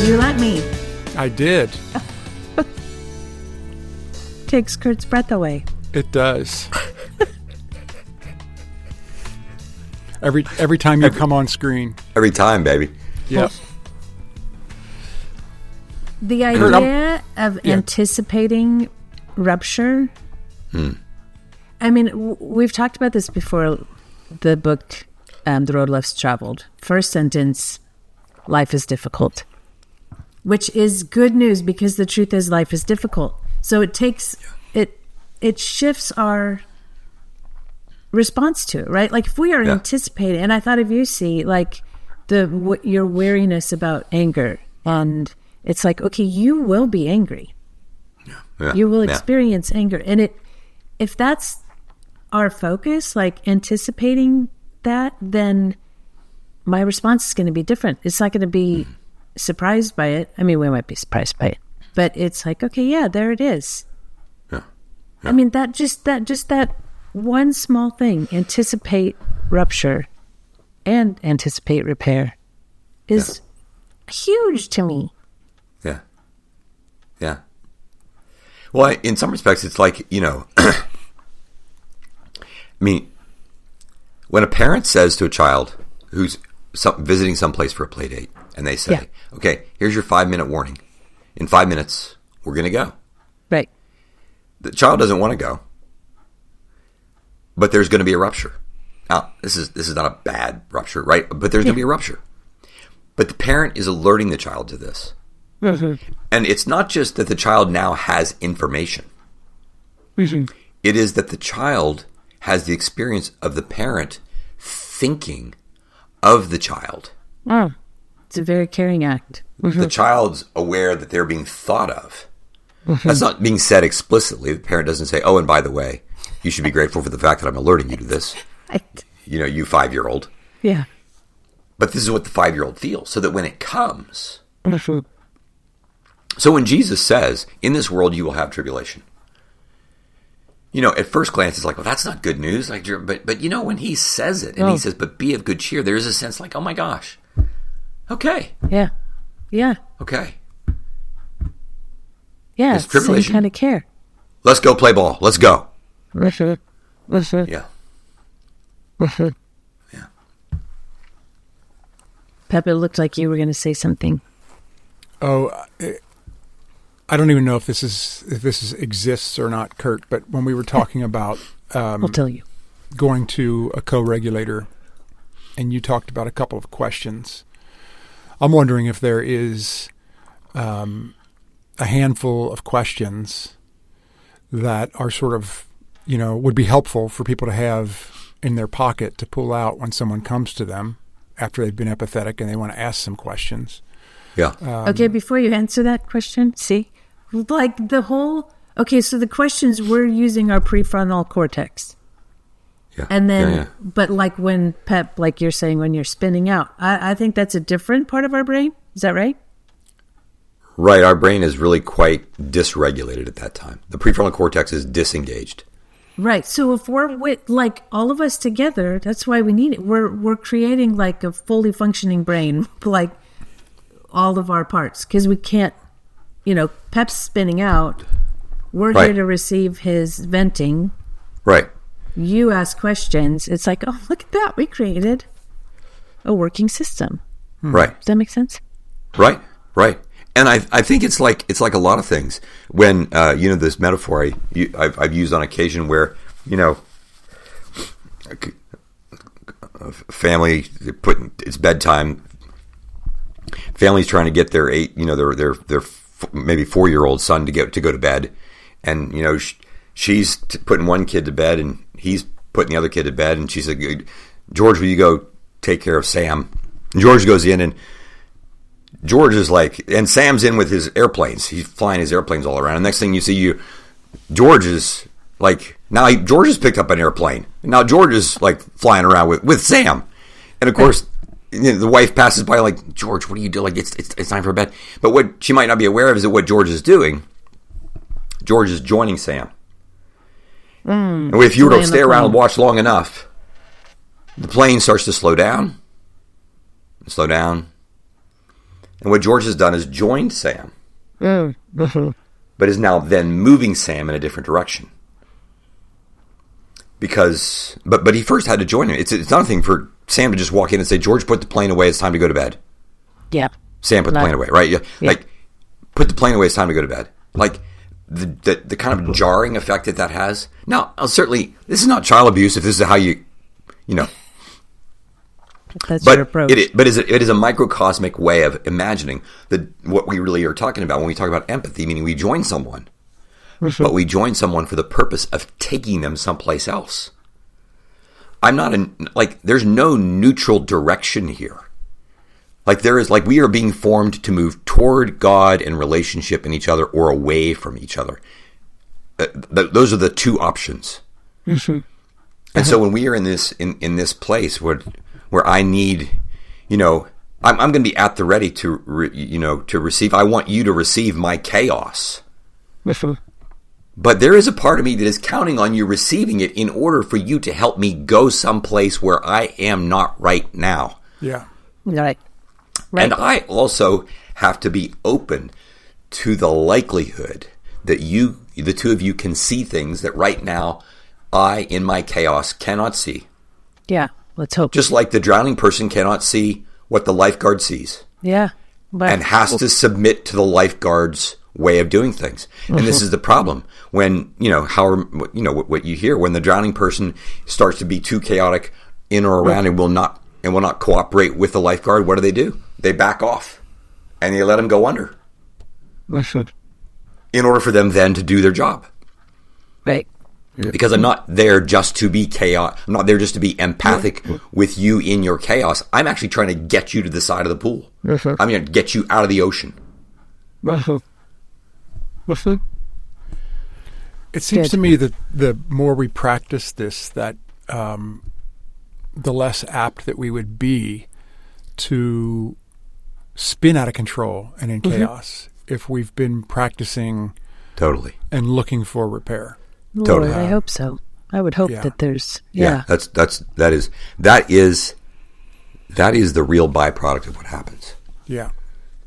You let me. I did. Takes Curt's breath away. It does. Every time you come on screen. Every time, baby. Yep. The idea of anticipating rupture. I mean, we've talked about this before. The book, The Road Less Traveled. First sentence, life is difficult. Which is good news because the truth is life is difficult. So it takes, it shifts our response to it, right? Like if we are anticipating, and I thought of you, see, like your weariness about anger, and it's like, okay, you will be angry. You will experience anger. And if that's our focus, like anticipating that, then my response is going to be different. It's not going to be surprised by it. I mean, we might be surprised by it, but it's like, okay, yeah, there it is. I mean, that one small thing, anticipate rupture and anticipate repair, is huge to me. Yeah. Well, in some respects, it's like, I mean, when a parent says to a child who's visiting someplace for a play date, and they say, okay, here's your 5-minute warning. In 5 minutes, we're going to go. Right. The child doesn't want to go, but there's going to be a rupture. Now, this is not a bad rupture, right? But there's going to be a rupture. But the parent is alerting the child to this. And it's not just that the child now has information. It is that the child has the experience of the parent thinking of the child. Oh, it's a very caring act. The child's aware that they're being thought of. That's not being said explicitly. The parent doesn't say, oh, and by the way, you should be grateful for the fact that I'm alerting you to this. You 5-year-old. Yeah. But this is what the 5-year-old feels, so that when it comes... So when Jesus says, in this world you will have tribulation, at first glance it's like, well, that's not good news. Like, but when he says it, and he says, but be of good cheer, there is a sense like, oh my gosh, okay. Yeah. Okay. Yeah, it's tribulation. Same kind of care. Let's go play ball. Let's go. Listen. Yeah. Yeah. Pep, it looked like you were going to say something. Oh, I don't even know if this exists or not, Curt. But when we were talking about, I'll tell you, going to a co-regulator, and you talked about a couple of questions, I'm wondering if there is a handful of questions that are sort of, would be helpful for people to have in their pocket to pull out when someone comes to them after they've been empathetic and they want to ask some questions. Yeah. Okay, before you answer that question, so the questions, we're using our prefrontal cortex. Yeah. And then, but like when Pep, like you're saying, when you're spinning out, I think that's a different part of our brain. Is that right? Right. Our brain is really quite dysregulated at that time. The prefrontal cortex is disengaged. Right. So if we're with, like, all of us together, that's why we need it. We're creating like a fully functioning brain, like all of our parts, because we can't, Pep's spinning out. We're here to receive his venting. Right. You ask questions. It's like, oh, look at that. We created a working system. Right. Does that make sense? Right. And I think it's like a lot of things. When this metaphor I've used on occasion where a family it's bedtime. Family's trying to get their their maybe 4-year-old son to go to bed, and she's putting one kid to bed and he's putting the other kid to bed, and she said, "George, will you go take care of Sam?" And George goes in, and George is like, and Sam's in with his airplanes. He's flying his airplanes all around. And next thing you see, George is like, now George has picked up an airplane. And now George is like flying around with Sam. And of course, the wife passes by like, George, what do you do? Like, it's time for bed. But what she might not be aware of is that what George is doing, George is joining Sam. And if you were to stay around and watch long enough, the plane starts to slow down. And what George has done is joined Sam, Mm-hmm. but is now then moving Sam in a different direction. Because, but he first had to join him. It's not a thing for Sam to just walk in and say, George, put the plane away. It's time to go to bed. Yeah. Sam, put the plane away, right? Yeah. Like, put the plane away. It's time to go to bed. Like, the kind of jarring effect that has. Now, certainly, this is not child abuse if this is how you know. That's your approach. It is a microcosmic way of imagining what we really are talking about when we talk about empathy, meaning we join someone, but we join someone for the purpose of taking them someplace else. There's no neutral direction here. We are being formed to move toward God and relationship in each other or away from each other. Those are the two options. Mm-hmm. And so when we are in this place where I need, I'm going to be at the ready to receive. I want you to receive my chaos. Mm-hmm. But there is a part of me that is counting on you receiving it in order for you to help me go someplace where I am not right now. Yeah. Right. And I also have to be open to the likelihood that the two of you can see things that right now I, in my chaos, cannot see. Yeah, let's hope. Just like the drowning person cannot see what the lifeguard sees. Yeah. And has to submit to the lifeguard's way of doing things. And this is the problem. When, what you hear, when the drowning person starts to be too chaotic in or around and will not cooperate with the lifeguard, what do? They back off and they let him go under. In order for them then to do their job. Right. Because I'm not there just to be chaos. I'm not there just to be empathic with you in your chaos. I'm actually trying to get you to the side of the pool. I'm going to get you out of the ocean. It seems to me that the more we practice this, that the less apt that we would be to spin out of control and in chaos if we've been practicing totally and looking for repair. Lord, totally. I hope so. I would hope that there's that is the real byproduct of what happens. Yeah.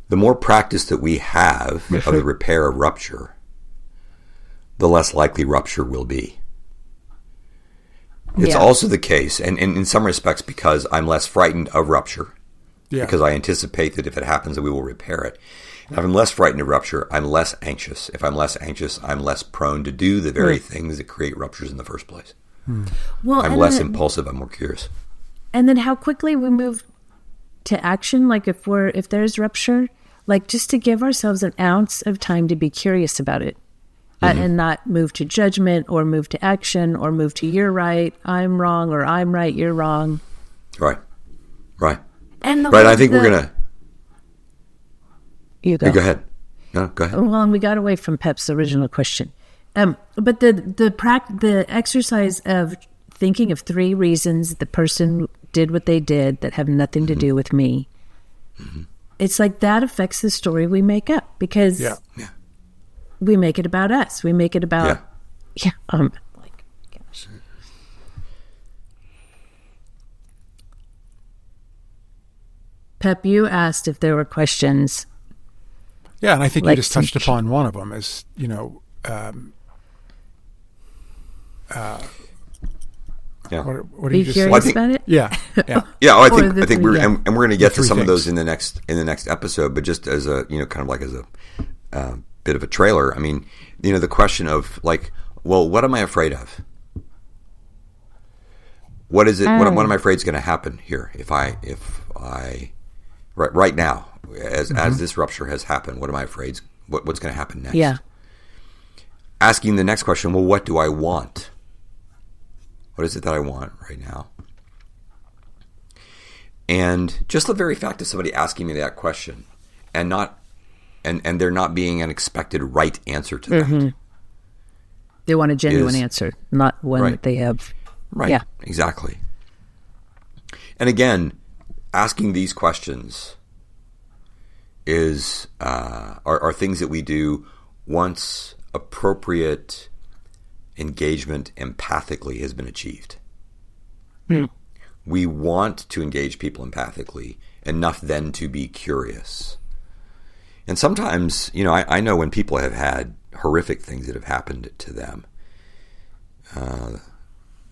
The more practice that we have of the repair of rupture, the less likely rupture will be. It's also the case, and in some respects, because I'm less frightened of rupture, because I anticipate that if it happens, that we will repair it. And if I'm less frightened of rupture, I'm less anxious. If I'm less anxious, I'm less prone to do the very things that create ruptures in the first place. Well, I'm less impulsive. I'm more curious. And then how quickly we move to action, like if there's rupture, like just to give ourselves an ounce of time to be curious about it. And not move to judgment or move to action or move to you're right, I'm wrong, or I'm right, you're wrong. Right. And I think we're going to... You go. Go ahead. No, go ahead. Well, we got away from Pep's original question. But the exercise of thinking of 3 reasons the person did what they did that have nothing to do with me, it's like that affects the story we make up because... We make it about us. We make it about, gosh. Pep, you asked if there were questions. Yeah, and I think you just touched upon one of them as, what Are you curious about it? Yeah. I think we're going to get to some of those in the next episode, but just as a, kind of like as a bit of a trailer. I mean, the question of what am I afraid of? What is it? What am I afraid is going to happen here if I right now as this rupture has happened? What am I afraid? What's going to happen next? Yeah. Asking the next question. Well, what do I want? What is it that I want right now? And just the very fact of somebody asking me that question and not. And there not being an expected right answer to that. They want a genuine answer, not one that they have. Right. Yeah. Exactly. And again, asking these questions are things that we do once appropriate engagement empathically has been achieved. We want to engage people empathically enough then to be curious. And sometimes, I know when people have had horrific things that have happened to them,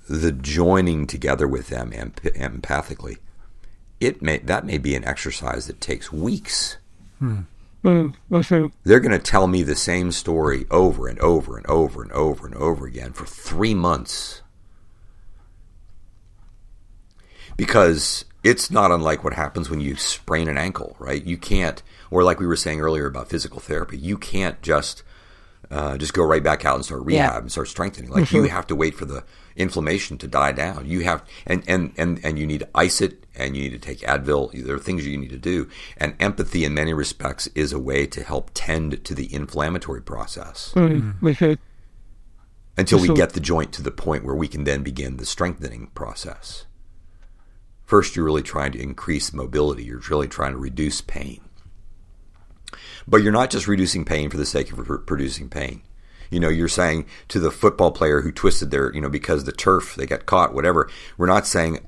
the joining together with them empathically, that may be an exercise that takes weeks. They're going to tell me the same story over and over and over and over and over again for 3 months. Because it's not unlike what happens when you sprain an ankle, right? You can't, or like we were saying earlier about physical therapy, you can't just go right back out and start rehab and start strengthening. Like you have to wait for the inflammation to die down. You have, and you need to ice it, and you need to take Advil. There are things you need to do. And empathy, in many respects, is a way to help tend to the inflammatory process until we get the joint to the point where we can then begin the strengthening process. First, you're really trying to increase mobility. You're really trying to reduce pain. But you're not just reducing pain for the sake of producing pain. You're saying to the football player who twisted their, because the turf, they got caught, whatever. We're not saying,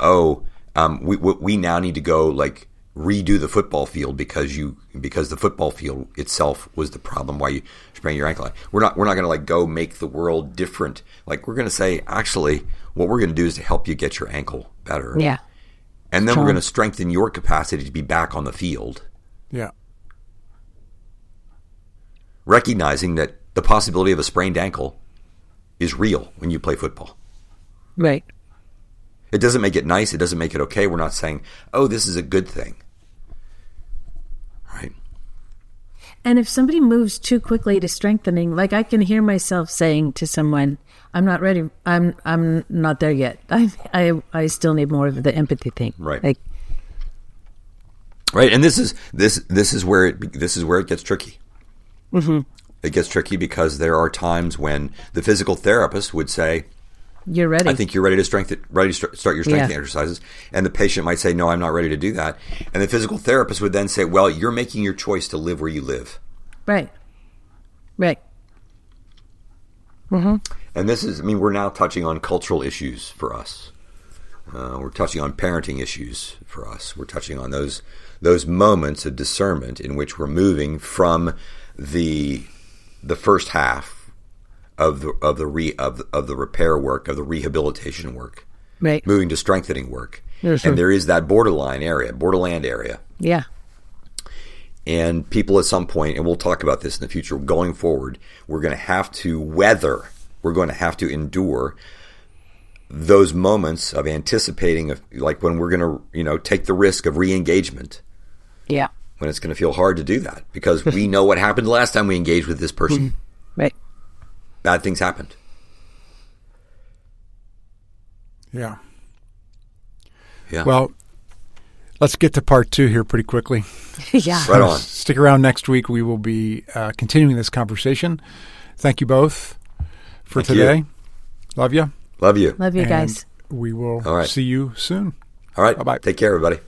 we now need to go like redo the football field because the football field itself was the problem why you sprained your ankle. We're not going to like go make the world different. Like we're going to say, actually, what we're going to do is to help you get your ankle better. Yeah. And then we're going to strengthen your capacity to be back on the field. Yeah. Recognizing that the possibility of a sprained ankle is real when you play football. Right. It doesn't make it nice. It doesn't make it okay. We're not saying, this is a good thing. Right. And if somebody moves too quickly to strengthening, like I can hear myself saying to someone, I'm not ready. I'm not there yet. I still need more of the empathy thing. Right. Like, right. And this is where it gets tricky. Mm-hmm. It gets tricky because there are times when the physical therapist would say, "You're ready. I think you're ready to start your strengthening exercises." And the patient might say, "No, I'm not ready to do that." And the physical therapist would then say, "Well, you're making your choice to live where you live." Right. Right. Mm-hmm. And this is, we're now touching on cultural issues for us. We're touching on parenting issues for us. We're touching on those moments of discernment in which we're moving from the first half of the repair work, of the rehabilitation work, right, moving to strengthening work. Yes, and there is that borderland area. Yeah. And people at some point, and we'll talk about this in the future, going forward, we're going to have to endure those moments of anticipating, like when we're going to, take the risk of re-engagement. Yeah. When it's going to feel hard to do that because we know what happened the last time we engaged with this person. Right. Bad things happened. Yeah. Yeah. Well, let's get to part 2 here pretty quickly. Yeah. Right on. Stick around next week. We will be continuing this conversation. Thank you both for today. Love you. Love you. Love you and guys. We will see you soon. All right. Bye-bye. Take care, everybody.